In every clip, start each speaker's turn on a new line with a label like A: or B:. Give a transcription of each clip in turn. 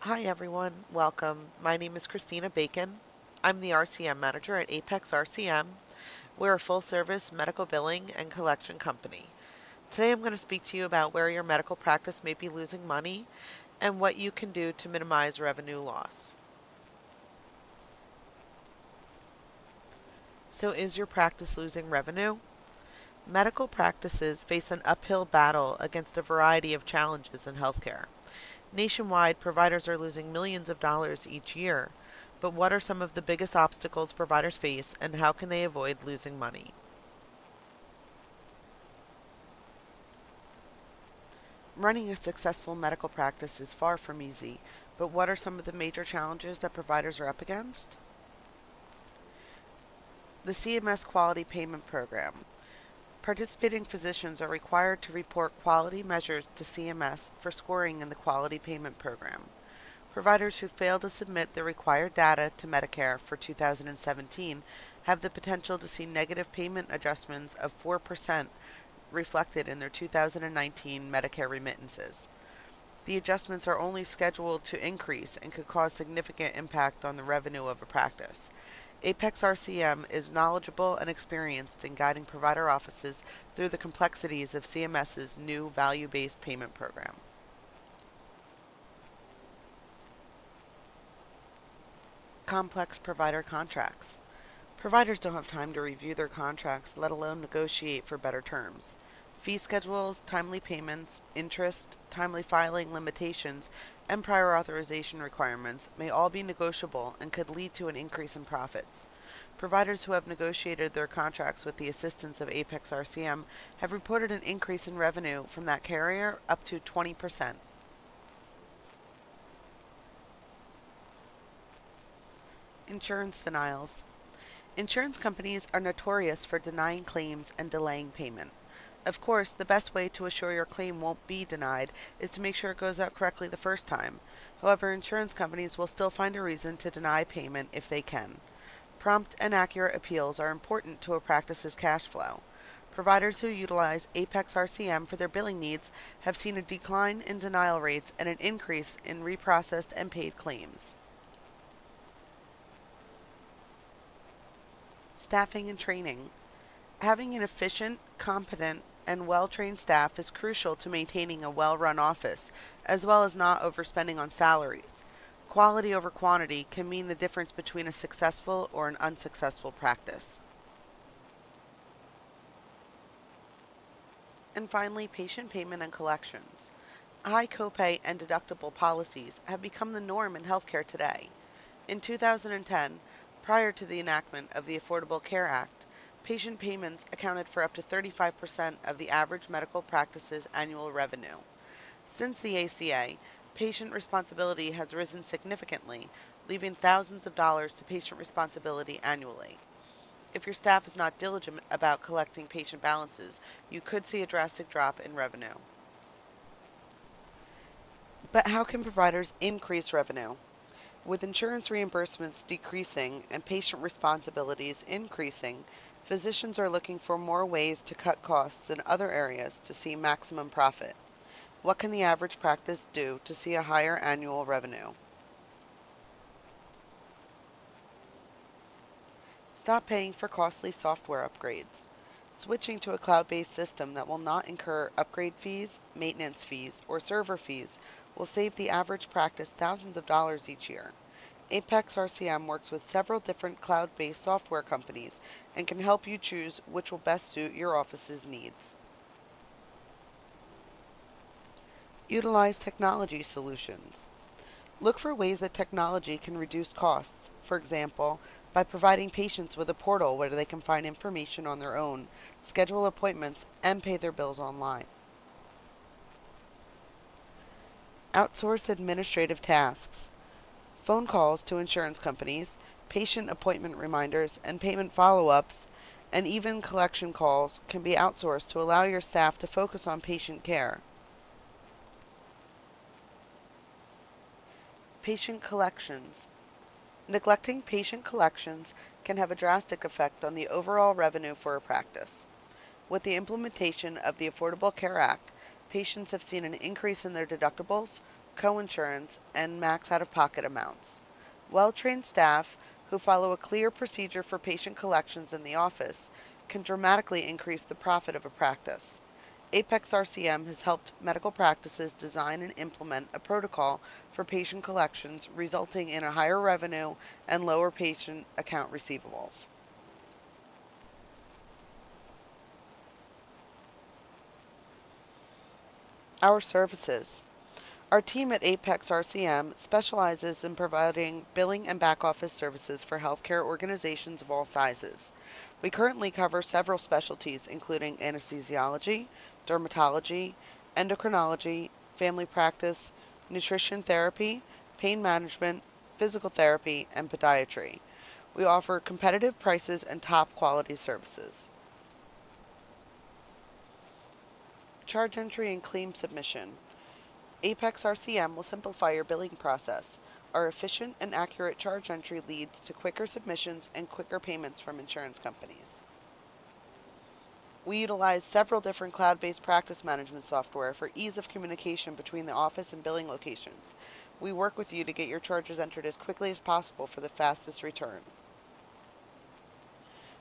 A: Hi everyone, welcome. My name is Christina Bacon. I'm the RCM manager at ApexRCM. We're a full-service medical billing and collection company. Today I'm going to speak to you about where your medical practice may be losing money and what you can do to minimize revenue loss. So is your practice losing revenue? Medical practices face an uphill battle against a variety of challenges in healthcare. Nationwide, providers are losing millions of dollars each year. But what are some of the biggest obstacles providers face and how can they avoid losing money? Running a successful medical practice is far from easy, but what are some of the major challenges that providers are up against? The CMS Quality Payment Program. Participating physicians are required to report quality measures to CMS for scoring in the Quality Payment Program. Providers who fail to submit the required data to Medicare for 2017 have the potential to see negative payment adjustments of 4% reflected in their 2019 Medicare remittances. The adjustments are only scheduled to increase and could cause significant impact on the revenue of a practice. ApexRCM is knowledgeable and experienced in guiding provider offices through the complexities of CMS's new value-based payment program. Complex provider contracts. Providers don't have time to review their contracts, let alone negotiate for better terms. Fee schedules, timely payments, interest, timely filing limitations, and prior authorization requirements may all be negotiable and could lead to an increase in profits. Providers who have negotiated their contracts with the assistance of ApexRCM have reported an increase in revenue from that carrier up to 20%. Insurance denials. Insurance companies are notorious for denying claims and delaying payment. Of course, the best way to assure your claim won't be denied is to make sure it goes out correctly the first time. However, insurance companies will still find a reason to deny payment if they can. Prompt and accurate appeals are important to a practice's cash flow. Providers who utilize ApexRCM for their billing needs have seen a decline in denial rates and an increase in reprocessed and paid claims. Staffing and training. Having an efficient, competent, and well-trained staff is crucial to maintaining a well-run office, as well as not overspending on salaries. Quality over quantity can mean the difference between a successful or an unsuccessful practice. And finally, patient payment and collections. High copay and deductible policies have become the norm in healthcare today. In 2010, prior to the enactment of the Affordable Care Act, patient payments accounted for up to 35% of the average medical practice's annual revenue. Since the ACA, patient responsibility has risen significantly, leaving thousands of dollars to patient responsibility annually. If your staff is not diligent about collecting patient balances, you could see a drastic drop in revenue. But how can providers increase revenue? With insurance reimbursements decreasing and patient responsibilities increasing, physicians are looking for more ways to cut costs in other areas to see maximum profit. What can the average practice do to see a higher annual revenue? Stop paying for costly software upgrades. Switching to a cloud-based system that will not incur upgrade fees, maintenance fees, or server fees will save the average practice thousands of dollars each year. Apex RCM works with several different cloud-based software companies and can help you choose which will best suit your office's needs. Utilize technology solutions. Look for ways that technology can reduce costs, for example, by providing patients with a portal where they can find information on their own, schedule appointments, and pay their bills online. Outsource administrative tasks. Phone calls to insurance companies, patient appointment reminders, and payment follow-ups, and even collection calls can be outsourced to allow your staff to focus on patient care. Patient collections. Neglecting patient collections can have a drastic effect on the overall revenue for a practice. With the implementation of the Affordable Care Act, patients have seen an increase in their deductibles, coinsurance, and max out-of-pocket amounts. Well-trained staff who follow a clear procedure for patient collections in the office can dramatically increase the profit of a practice. Apex RCM has helped medical practices design and implement a protocol for patient collections, resulting in a higher revenue and lower patient account receivables. Our services. Our team at Apex RCM specializes in providing billing and back office services for healthcare organizations of all sizes. We currently cover several specialties, including anesthesiology, dermatology, endocrinology, family practice, nutrition therapy, pain management, physical therapy, and podiatry. We offer competitive prices and top quality services. Charge entry and claim submission. Apex RCM will simplify your billing process. Our efficient and accurate charge entry leads to quicker submissions and quicker payments from insurance companies. We utilize several different cloud-based practice management software for ease of communication between the office and billing locations. We work with you to get your charges entered as quickly as possible for the fastest return.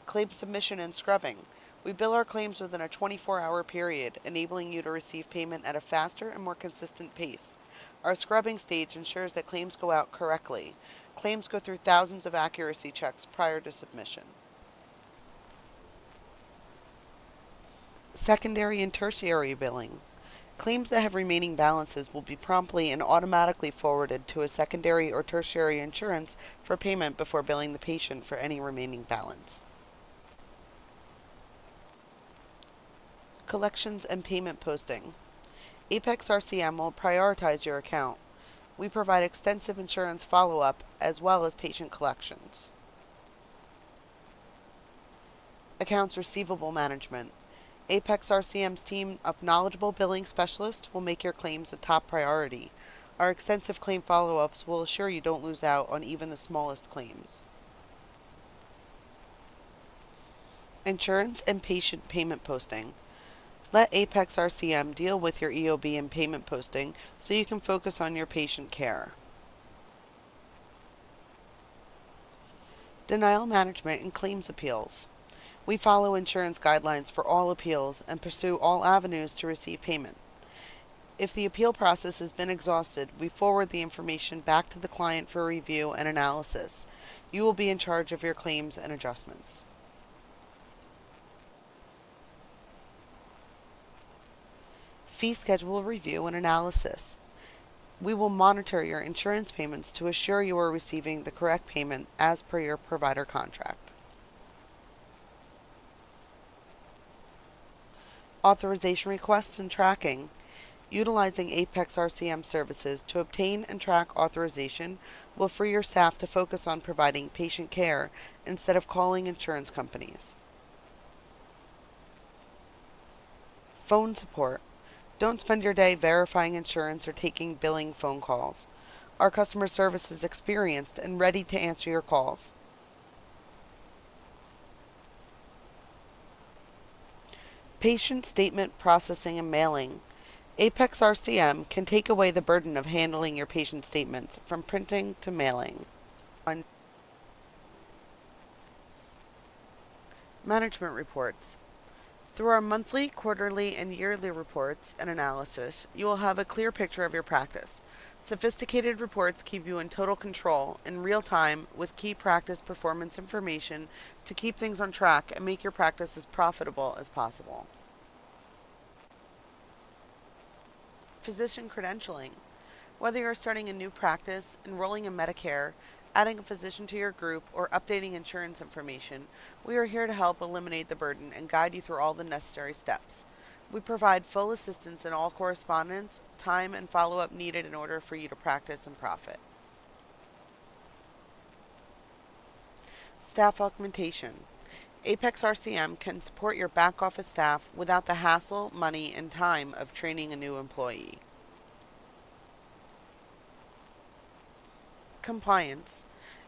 A: Claim submission and scrubbing. We bill our claims within a 24-hour period, enabling you to receive payment at a faster and more consistent pace. Our scrubbing stage ensures that claims go out correctly. Claims go through thousands of accuracy checks prior to submission. Secondary and tertiary billing. Claims that have remaining balances will be promptly and automatically forwarded to a secondary or tertiary insurance for payment before billing the patient for any remaining balance. Collections and payment posting. Apex RCM will prioritize your account. We provide extensive insurance follow-up as well as patient collections. Accounts receivable management. Apex RCM's team of knowledgeable billing specialists will make your claims a top priority. Our extensive claim follow-ups will assure you don't lose out on even the smallest claims. Insurance and patient payment posting. Let Apex RCM deal with your EOB and payment posting so you can focus on your patient care. Denial management and claims appeals. We follow insurance guidelines for all appeals and pursue all avenues to receive payment. If the appeal process has been exhausted, we forward the information back to the client for review and analysis. You will be in charge of your claims and adjustments. Fee schedule review and analysis. We will monitor your insurance payments to assure you are receiving the correct payment as per your provider contract. Authorization requests and tracking. Utilizing Apex RCM services to obtain and track authorization will free your staff to focus on providing patient care instead of calling insurance companies. Phone support. Don't spend your day verifying insurance or taking billing phone calls. Our customer service is experienced and ready to answer your calls. Patient statement processing and mailing. Apex RCM can take away the burden of handling your patient statements from printing to mailing. Management reports. Through our monthly, quarterly, and yearly reports and analysis, you will have a clear picture of your practice. Sophisticated reports keep you in total control, in real time, with key practice performance information to keep things on track and make your practice as profitable as possible. Physician credentialing. Whether you're starting a new practice, enrolling in Medicare, adding a physician to your group, or updating insurance information, we are here to help eliminate the burden and guide you through all the necessary steps. We provide full assistance in all correspondence, time, and follow-up needed in order for you to practice and profit. Staff augmentation. Apex RCM can support your back office staff without the hassle, money, and time of training a new employee. Compliance.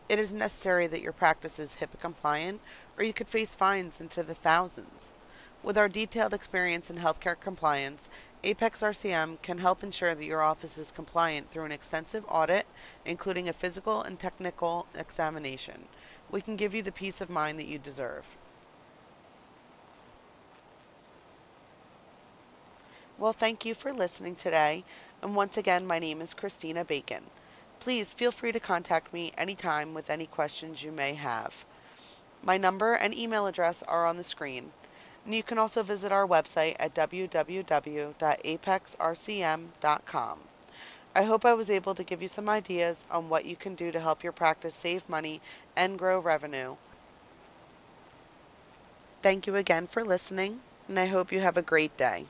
A: It is necessary that your practice is HIPAA compliant, or you could face fines into the thousands. With our detailed experience in healthcare compliance, ApexRCM can help ensure that your office is compliant through an extensive audit, including a physical and technical examination. We can give you the peace of mind that you deserve. Well, thank you for listening today, and once again, my name is Christina Bacon. Please feel free to contact me anytime with any questions you may have. My number and email address are on the screen. And you can also visit our website at www.apexrcm.com. I hope I was able to give you some ideas on what you can do to help your practice save money and grow revenue. Thank you again for listening, and I hope you have a great day.